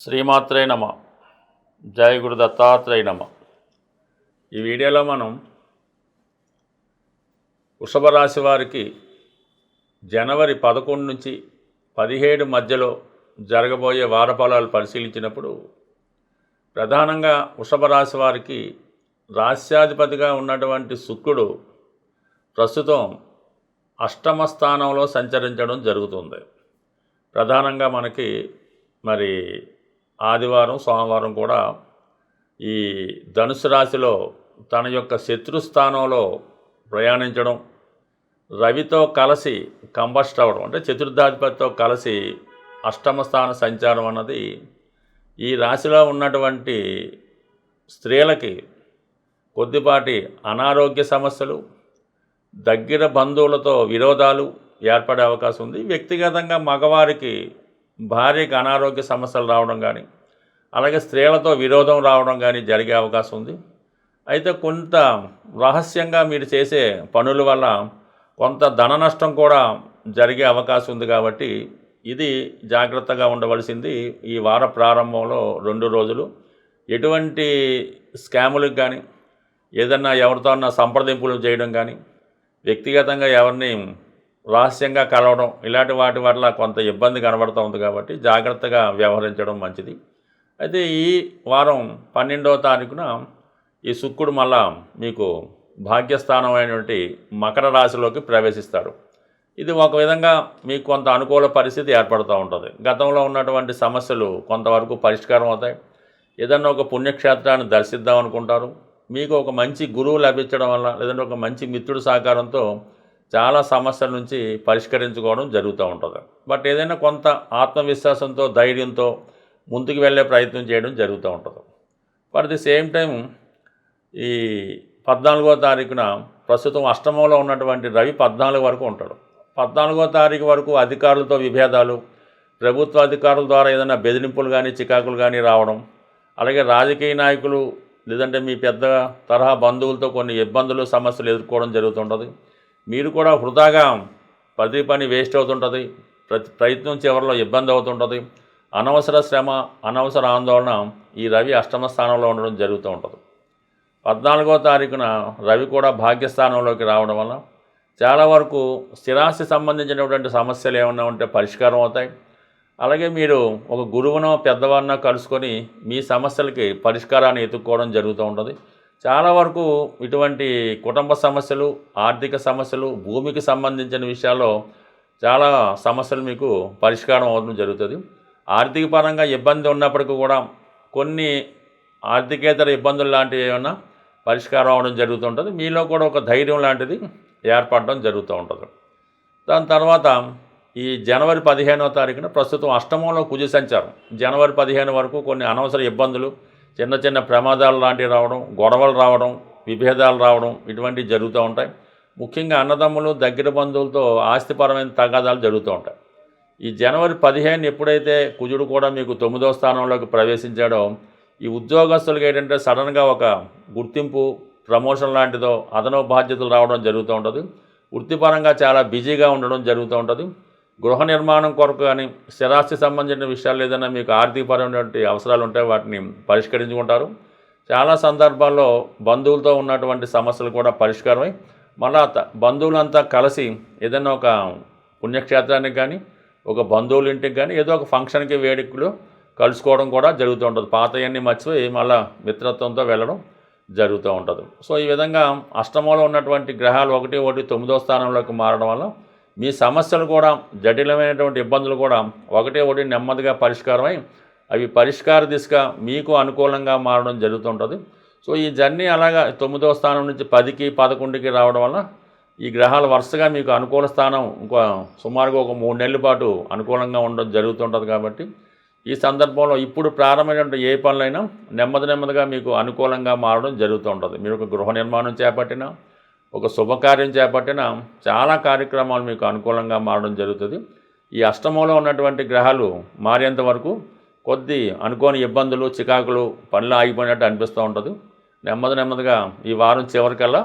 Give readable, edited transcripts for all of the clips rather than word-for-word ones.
శ్రీమాత్రే నమ. జయ గురు దత్తాత్రేయ నమ. ఈ వీడియోలో మనం వృషభ రాశి వారికి జనవరి 11 నుంచి 17 మధ్యలో జరగబోయే వారఫలాలు పరిశీలించినప్పుడు ప్రధానంగా వృషభ రాశి వారికి రాశ్యాధిపతిగా ఉన్నటువంటి శుక్రుడు ప్రస్తుతం అష్టమ స్థానంలో సంచరించడం జరుగుతుంది. ప్రధానంగా మనకి మరి ఆదివారం సోమవారం కూడా ఈ ధనుసు రాశిలో తన యొక్క శత్రుస్థానంలో ప్రయాణించడం, రవితో కలిసి కంబస్ట్ అవ్వడం, అంటే చతుర్థాధిపతితో కలిసి అష్టమ స్థాన సంచారం అన్నది ఈ రాశిలో ఉన్నటువంటి స్త్రీలకి కొద్దిపాటి అనారోగ్య సమస్యలు, దగ్గర బంధువులతో విరోధాలు ఏర్పడే అవకాశం ఉంది. వ్యక్తిగతంగా మగవారికి భార్యకి అనారోగ్య సమస్యలు రావడం కానీ, అలాగే స్త్రీలతో విరోధం రావడం కానీ జరిగే అవకాశం ఉంది. అయితే కొంత రహస్యంగా మీరు చేసే పనుల వల్ల కొంత ధన నష్టం కూడా జరిగే అవకాశం ఉంది. కాబట్టి ఇది జాగ్రత్తగా ఉండవలసింది. ఈ వార ప్రారంభంలో 2 రోజులు ఎటువంటి స్కాములకు కానీ, ఏదన్నా ఎవరితో అన్నా సంప్రదింపులు చేయడం కానీ, వ్యక్తిగతంగా ఎవరిని రహస్యంగా కలవడం, ఇలాంటి వాటి వల్ల కొంత ఇబ్బంది కనబడుతూ ఉంది. కాబట్టి జాగ్రత్తగా వ్యవహరించడం మంచిది. అయితే ఈ వారం 12వ తారీఖున ఈ శుక్రుడు మళ్ళా మీకు భాగ్యస్థానం అయినటువంటి మకర రాశిలోకి ప్రవేశిస్తాడు. ఇది ఒక విధంగా మీకు కొంత అనుకూల పరిస్థితి ఏర్పడుతూ ఉంటుంది. గతంలో ఉన్నటువంటి సమస్యలు కొంతవరకు పరిష్కారం అవుతాయి. ఏదన్నా ఒక పుణ్యక్షేత్రాన్ని దర్శిద్దాం అనుకుంటారు. మీకు ఒక మంచి గురువు లభించడం వల్ల, లేదంటే ఒక మంచి మిత్రుడి సహకారంతో చాలా సమస్యల నుంచి పరిష్కరించుకోవడం జరుగుతూ ఉంటుంది. బట్ ఏదైనా కొంత ఆత్మవిశ్వాసంతో, ధైర్యంతో ముందుకు వెళ్ళే ప్రయత్నం చేయడం జరుగుతూ ఉంటుంది. అట్ ది సేమ్ టైం ఈ 14వ తారీఖున ప్రస్తుతం అష్టమంలో ఉన్నటువంటి రవి 14 వరకు ఉంటాడు. 14వ తారీఖు వరకు అధికారులతో విభేదాలు, ప్రభుత్వ అధికారుల ద్వారా ఏదైనా బెదిరింపులు కానీ, చికాకులు కానీ రావడం, అలాగే రాజకీయ నాయకులు లేదంటే మీ పెద్ద తరహా బంధువులతో కొన్ని ఇబ్బందులు, సమస్యలు ఎదుర్కోవడం జరుగుతుంటుంది. మీరు కూడా వృధాగా ప్రతి పని వేస్ట్ అవుతుంటుంది. ప్రయత్నం చివరిలో ఇబ్బంది అవుతుంటుంది. అనవసర శ్రమ, అనవసర ఆందోళన ఈ రవి అష్టమ స్థానంలో ఉండడం జరుగుతూ ఉంటుంది. 14వ తారీఖున రవి కూడా భాగ్యస్థానంలోకి రావడం వల్ల చాలా వరకు స్థిరాస్తి సంబంధించినటువంటి సమస్యలు ఏమన్నా ఉంటే పరిష్కారం అవుతాయి. అలాగే మీరు ఒక గురువునో పెద్దవారినో కలుసుకొని మీ సమస్యలకి పరిష్కారాన్ని ఎత్తుక్కోవడం జరుగుతూ ఉంటుంది. చాలా వరకు ఇటువంటి కుటుంబ సమస్యలు, ఆర్థిక సమస్యలు, భూమికి సంబంధించిన విషయాల్లో చాలా సమస్యలు మీకు పరిష్కారం అవడం జరుగుతుంది. ఆర్థిక పరంగా ఇబ్బంది ఉన్నప్పటికీ కూడా కొన్ని ఆర్థికేతర ఇబ్బందులు లాంటివి ఏమైనా పరిష్కారం అవడం జరుగుతుంటుంది. మీలో కూడా ఒక ధైర్యం లాంటిది ఏర్పడడం జరుగుతూ ఉంటుంది. దాని తర్వాత ఈ జనవరి 15వ తారీఖున ప్రస్తుతం అష్టమంలో కుజ సంచారం. జనవరి 15 వరకు కొన్ని అనవసర ఇబ్బందులు, చిన్న చిన్న ప్రమాదాలు లాంటివి రావడం, గొడవలు రావడం, విభేదాలు రావడం ఇటువంటివి జరుగుతూ ఉంటాయి. ముఖ్యంగా అన్నదమ్ములు, దగ్గర బంధువులతో ఆస్తిపరమైన తగాదాలు జరుగుతూ ఉంటాయి. ఈ జనవరి 15 ఎప్పుడైతే కుజుడు కూడా మీకు 9వ స్థానంలోకి ప్రవేశించాడో, ఈ ఉద్యోగస్తులకు ఏంటంటే సడన్గా ఒక గుర్తింపు, ప్రమోషన్ లాంటిదో అదనపు బాధ్యతలు రావడం జరుగుతూ ఉంటుంది. వృత్తిపరంగా చాలా బిజీగా ఉండడం జరుగుతూ ఉంటుంది. గృహ నిర్మాణం కొరకు కానీ, స్థిరాస్తి సంబంధించిన విషయాలు ఏదైనా మీకు ఆర్థికపరమైనటువంటి అవసరాలు ఉంటే వాటిని పరిష్కరించుకుంటారు. చాలా సందర్భాల్లో బంధువులతో ఉన్నటువంటి సమస్యలు కూడా పరిష్కారమై మళ్ళా బంధువులంతా కలిసి ఏదైనా ఒక పుణ్యక్షేత్రానికి కానీ, ఒక బంధువుల ఇంటికి కానీ, ఏదో ఒక ఫంక్షన్కి, వేడుకలు కలుసుకోవడం కూడా జరుగుతూ ఉంటుంది. పాతయన్నీ మర్చిపోయి మళ్ళా మిత్రత్వంతో వెళ్ళడం జరుగుతూ ఉంటుంది. సో ఈ విధంగా అష్టమంలో ఉన్నటువంటి గ్రహాలు ఒకటి 9వ స్థానంలోకి మారడం వల్ల మీ సమస్యలు కూడా, జటిలమైనటువంటి ఇబ్బందులు కూడా ఒకటి నెమ్మదిగా పరిష్కారమై అవి పరిష్కార దిశగా మీకు అనుకూలంగా మారడం జరుగుతుంటుంది. సో ఈ జర్నీ అలాగా 9వ స్థానం నుంచి 10కి 11కి రావడం వల్ల ఈ గ్రహాలు వరుసగా మీకు అనుకూల స్థానం ఇంకో సుమారుగా ఒక 3 నెలల పాటు అనుకూలంగా ఉండడం జరుగుతుంటుంది. కాబట్టి ఈ సందర్భంలో ఇప్పుడు ప్రారంభమైనటువంటి ఏ పనులైనా నెమ్మదిగా మీకు అనుకూలంగా మారడం జరుగుతూ ఉంటుంది. మీరు ఒక గృహ నిర్మాణం చేపట్టినా, ఒక శుభకార్యం చేపట్టిన చాలా కార్యక్రమాలు మీకు అనుకూలంగా మారడం జరుగుతుంది. ఈ అష్టమంలో ఉన్నటువంటి గ్రహాలు మారేంత వరకు కొద్ది అనుకోని ఇబ్బందులు, చికాకులు, పనులు ఆగిపోయినట్టు అనిపిస్తూ ఉంటుంది. నెమ్మదిగా ఈ వారం చివరికల్లా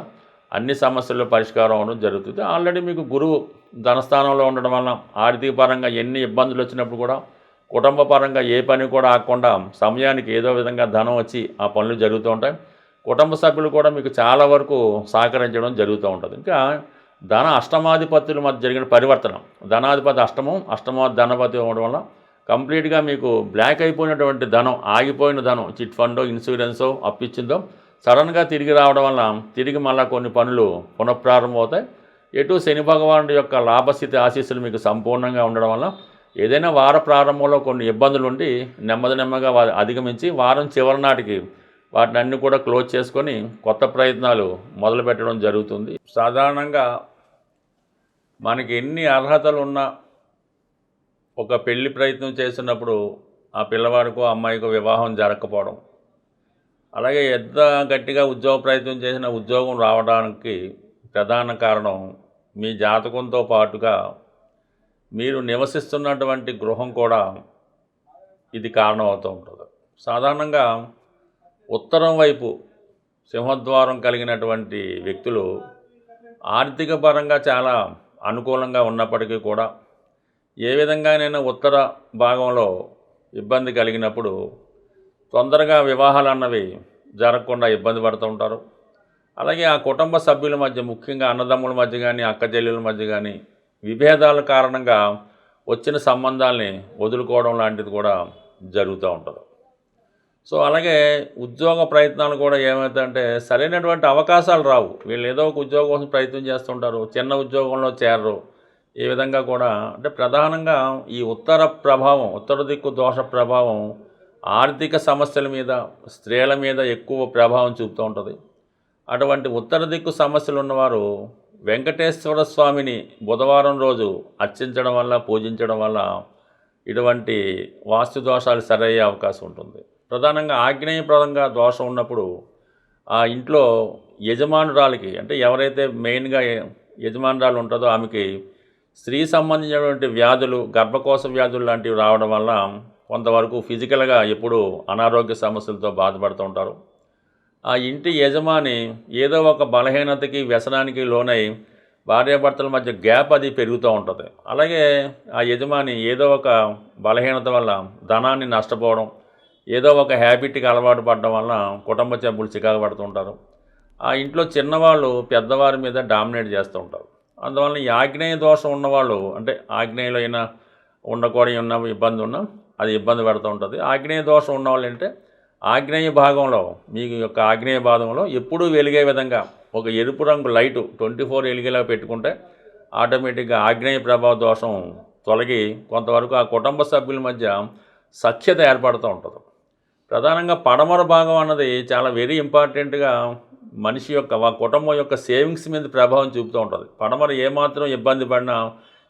అన్ని సమస్యలు పరిష్కారం అవ్వడం జరుగుతుంది. ఆల్రెడీ మీకు గురువు ధనస్థానంలో ఉండడం వలన ఆర్థిక పరంగా ఎన్ని ఇబ్బందులు వచ్చినప్పుడు కూడా కుటుంబ పరంగా ఏ పని కూడా ఆగకుండా సమయానికి ఏదో విధంగా ధనం వచ్చి ఆ పనులు జరుగుతూ ఉంటాయి. కుటుంబ సభ్యులు కూడా మీకు చాలా వరకు సహకరించడం జరుగుతూ ఉంటుంది. ఇంకా ధన అష్టమాధిపతుల మధ్య జరిగిన పరివర్తన, ధనాధిపతి అష్టమాధి ధనపతి అవ్వడం వల్ల కంప్లీట్గా మీకు బ్లాక్ అయిపోయినటువంటి ధనం, ఆగిపోయిన ధనం, చిట్ ఫండో ఇన్సూరెన్సో అప్పిచ్చిందో సడన్గా తిరిగి రావడం వల్ల తిరిగి మళ్ళీ కొన్ని పనులు పునఃప్రారంభం అవుతాయి. ఎటు శని భగవానుడి యొక్క లాభస్థితి ఆశీస్సులు మీకు సంపూర్ణంగా ఉండడం వల్ల ఏదైనా వార ప్రారంభంలో కొన్ని ఇబ్బందులు ఉండి నెమ్మదిగా అధిగమించి వారం చివరి నాటికి వాటిని అన్ని కూడా క్లోజ్ చేసుకొని కొత్త ప్రయత్నాలు మొదలు పెట్టడం జరుగుతుంది. సాధారణంగా మనకి ఎన్ని అర్హతలు ఉన్నా ఒక పెళ్లి ప్రయత్నం చేస్తున్నప్పుడు ఆ పిల్లవాడికో అమ్మాయికో వివాహం జరగకపోవడం, అలాగే ఎంత గట్టిగా ఉద్యోగ ప్రయత్నం చేసిన ఉద్యోగం రావడానికి ప్రధాన కారణం మీ జాతకంతో పాటుగా మీరు నివసిస్తున్నటువంటి గృహం కూడా ఇది కారణం అవుతూ ఉంటుంది. సాధారణంగా ఉత్తరం వైపు సింహద్వారం కలిగినటువంటి వ్యక్తులు ఆర్థిక పరంగా చాలా అనుకూలంగా ఉన్నప్పటికీ కూడా ఏ విధంగానైనా ఉత్తర భాగంలో ఇబ్బంది కలిగినప్పుడు తొందరగా వివాహాలు అన్నవి జరగకుండా ఇబ్బంది పడుతూ ఉంటారు. అలాగే ఆ కుటుంబ సభ్యుల మధ్య, ముఖ్యంగా అన్నదమ్ముల మధ్య కానీ అక్క చెల్లెల మధ్య కానీ విభేదాల కారణంగా వచ్చిన సంబంధాల్ని వదులుకోవడం లాంటిది కూడా జరుగుతూ ఉంటుంది. సో అలాగే ఉద్యోగ ప్రయత్నాలు కూడా ఏమవుతాయంటే సరైనటువంటి అవకాశాలు రావు. వీళ్ళు ఏదో ఒక ఉద్యోగం కోసం ప్రయత్నం చేస్తుంటారు, చిన్న ఉద్యోగంలో చేరరు. ఈ విధంగా కూడా అంటే ప్రధానంగా ఈ ఉత్తర దిక్కు దోష ప్రభావం ఆర్థిక సమస్యల మీద, స్త్రీల మీద ఎక్కువ ప్రభావం చూపుతూ ఉంటుంది. అటువంటి ఉత్తర దిక్కు సమస్యలు ఉన్నవారు వెంకటేశ్వర స్వామిని బుధవారం రోజు అర్చించడం వల్ల, పూజించడం వల్ల ఇటువంటి వాస్తు దోషాలు సరయ్యే అవకాశం ఉంటుంది. ప్రధానంగా ఆగ్నేయప్రదంగా దోషం ఉన్నప్పుడు ఆ ఇంట్లో యజమానురాలికి, అంటే ఎవరైతే మెయిన్గా యజమానురాలు ఉంటుందో ఆమెకి స్త్రీ సంబంధించినటువంటి వ్యాధులు, గర్భకోశ వ్యాధులు లాంటివి రావడం వల్ల కొంతవరకు ఫిజికల్గా ఎప్పుడూ అనారోగ్య సమస్యలతో బాధపడుతూ ఉంటారు. ఆ ఇంటి యజమాని ఏదో ఒక బలహీనతకి, వ్యసనానికి లోనై భార్యాభర్తల మధ్య గ్యాప్ అది పెరుగుతూ ఉంటుంది. అలాగే ఆ యజమాని ఏదో ఒక బలహీనత వల్ల ధనాన్ని నష్టపోవడం, ఏదో ఒక హ్యాబిట్కి అలవాటు పడడం వల్ల కుటుంబ సభ్యులు చికాకు పడుతూ ఉంటారు. ఆ ఇంట్లో చిన్నవాళ్ళు పెద్దవారి మీద డామినేట్ చేస్తూ ఉంటారు. అందువల్ల ఈ ఆగ్నేయ దోషం ఉన్నవాళ్ళు, అంటే ఆగ్నేయలో అయినా ఉండకూడని ఉన్న ఇబ్బంది ఉన్నా అది ఇబ్బంది పడుతూ ఉంటుంది. ఆగ్నేయ దోషం ఉన్నవాళ్ళు అంటే ఆగ్నేయ భాగంలో, మీ యొక్క ఆగ్నేయ భాగంలో ఎప్పుడూ వెలిగే విధంగా ఒక ఎరుపు రంగు లైటు 24 ఎలిగేలా పెట్టుకుంటే ఆటోమేటిక్గా ఆగ్నేయ ప్రభావ దోషం తొలగి కొంతవరకు ఆ కుటుంబ సభ్యుల మధ్య సఖ్యత ఏర్పడుతూ ఉంటుంది. ప్రధానంగా పడమర భాగం అన్నది చాలా వెరీ ఇంపార్టెంట్గా మనిషి యొక్క, కుటుంబం యొక్క సేవింగ్స్ మీద ప్రభావం చూపుతూ ఉంటుంది. పడమర ఏమాత్రం ఇబ్బంది పడినా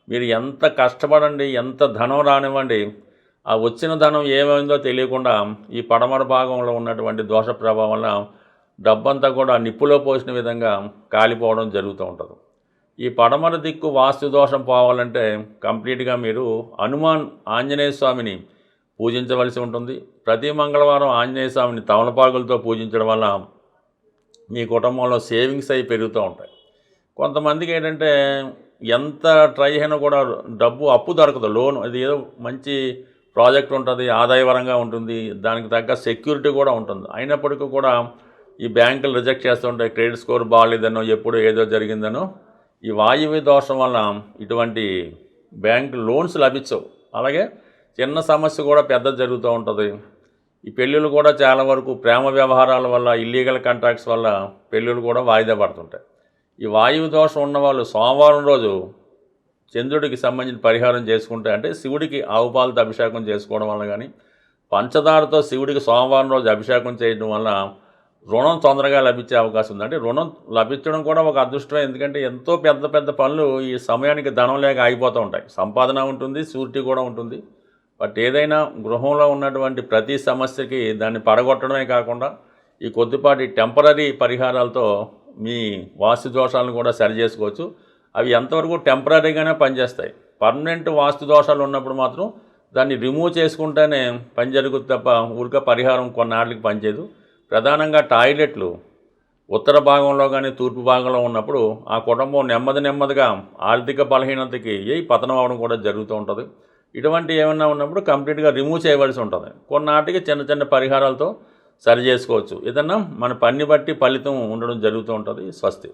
మీరు ఎంత కష్టపడండి, ఎంత ధనం రానివ్వండి, ఆ వచ్చిన ధనం ఏమైందో తెలియకుండా ఈ పడమర భాగంలో ఉన్నటువంటి దోష ప్రభావం వల్ల డబ్బంతా కూడా నిప్పులో పోసిన విధంగా కాలిపోవడం జరుగుతూ ఉంటుంది. ఈ పడమర దిక్కు వాస్తు దోషం పోవాలంటే కంప్లీట్గా మీరు హనుమాన్ ఆంజనేయ స్వామిని పూజించవలసి ఉంటుంది. ప్రతి మంగళవారం ఆంజనేయ స్వామిని తమలపాకులతో పూజించడం వల్ల మీ కుటుంబంలో సేవింగ్స్ అవి పెరుగుతూ ఉంటాయి. కొంతమందికి ఏంటంటే ఎంత ట్రై అయినా కూడా డబ్బు అప్పు దొరకదు, లోన్, అది ఏదో మంచి ప్రాజెక్ట్ ఉంటుంది, ఆదాయపరంగా ఉంటుంది, దానికి తగ్గ సెక్యూరిటీ కూడా ఉంటుంది, అయినప్పటికీ కూడా ఈ బ్యాంకులు రిజెక్ట్ చేస్తుంటాయి. క్రెడిట్ స్కోర్ బాగాలేదనో, ఎప్పుడు ఏదో జరిగిందనో, ఈ వాయువ్య దోషం వల్ల ఇటువంటి బ్యాంకు లోన్స్ లభించవు. అలాగే చిన్న సమస్య కూడా పెద్ద జరుగుతూ ఉంటుంది. ఈ పెళ్ళిళ్ళు కూడా చాలా వరకు ప్రేమ వ్యవహారాల వల్ల, ఇల్లీగల్ కాంట్రాక్ట్స్ వల్ల పెళ్ళిళ్ళు కూడా వాయిదా పడుతుంటాయి. ఈ వాయువు దోషం ఉన్నవాళ్ళు సోమవారం రోజు చంద్రుడికి సంబంధించిన పరిహారం చేసుకుంటే, అంటే శివుడికి ఆవు పాలతో అభిషేకం చేసుకోవడం వల్ల కానీ, పంచదారతో శివుడికి సోమవారం రోజు అభిషేకం చేయడం వల్ల రుణం తొందరగా లభించే అవకాశం ఉంది. అంటే రుణం లభించడం కూడా ఒక అదృష్టమే, ఎందుకంటే ఎంతో పెద్ద పెద్ద పనులు ఈ సమయానికి ధనం లేక ఆగిపోతూ ఉంటాయి. సంపాదన ఉంటుంది, షూరిటీ కూడా ఉంటుంది. బట్ ఏదైనా గృహంలో ఉన్నటువంటి ప్రతి సమస్యకి దాన్ని పడగొట్టడమే కాకుండా ఈ కొద్దిపాటి టెంపరీ పరిహారాలతో మీ వాస్తు దోషాలను కూడా సరి చేసుకోవచ్చు. అవి ఎంతవరకు టెంపరీగానే పనిచేస్తాయి. పర్మనెంట్ వాస్తు దోషాలు ఉన్నప్పుడు మాత్రం దాన్ని రిమూవ్ చేసుకుంటేనే పని జరుగుతుంది తప్ప ఊరిక పరిహారం కొన్నాళ్ళకి పనిచేయదు. ప్రధానంగా టాయిలెట్లు ఉత్తర భాగంలో కానీ తూర్పు భాగంలో ఉన్నప్పుడు ఆ కుటుంబం నెమ్మదిగా ఆర్థిక బలహీనతకి పతనం అవ్వడం కూడా జరుగుతూ ఉంటుంది. ఇటువంటి ఏమన్నా ఉన్నప్పుడు కంప్లీట్గా రిమూవ్ చేయవలసి ఉంటుంది. కొన్నాటికి చిన్న చిన్న పరిహారాలతో సరి చేసుకోవచ్చు. ఏదన్నా మన పని బట్టి ఫలితం ఉండడం జరుగుతూ ఉంటుంది. స్వస్తి.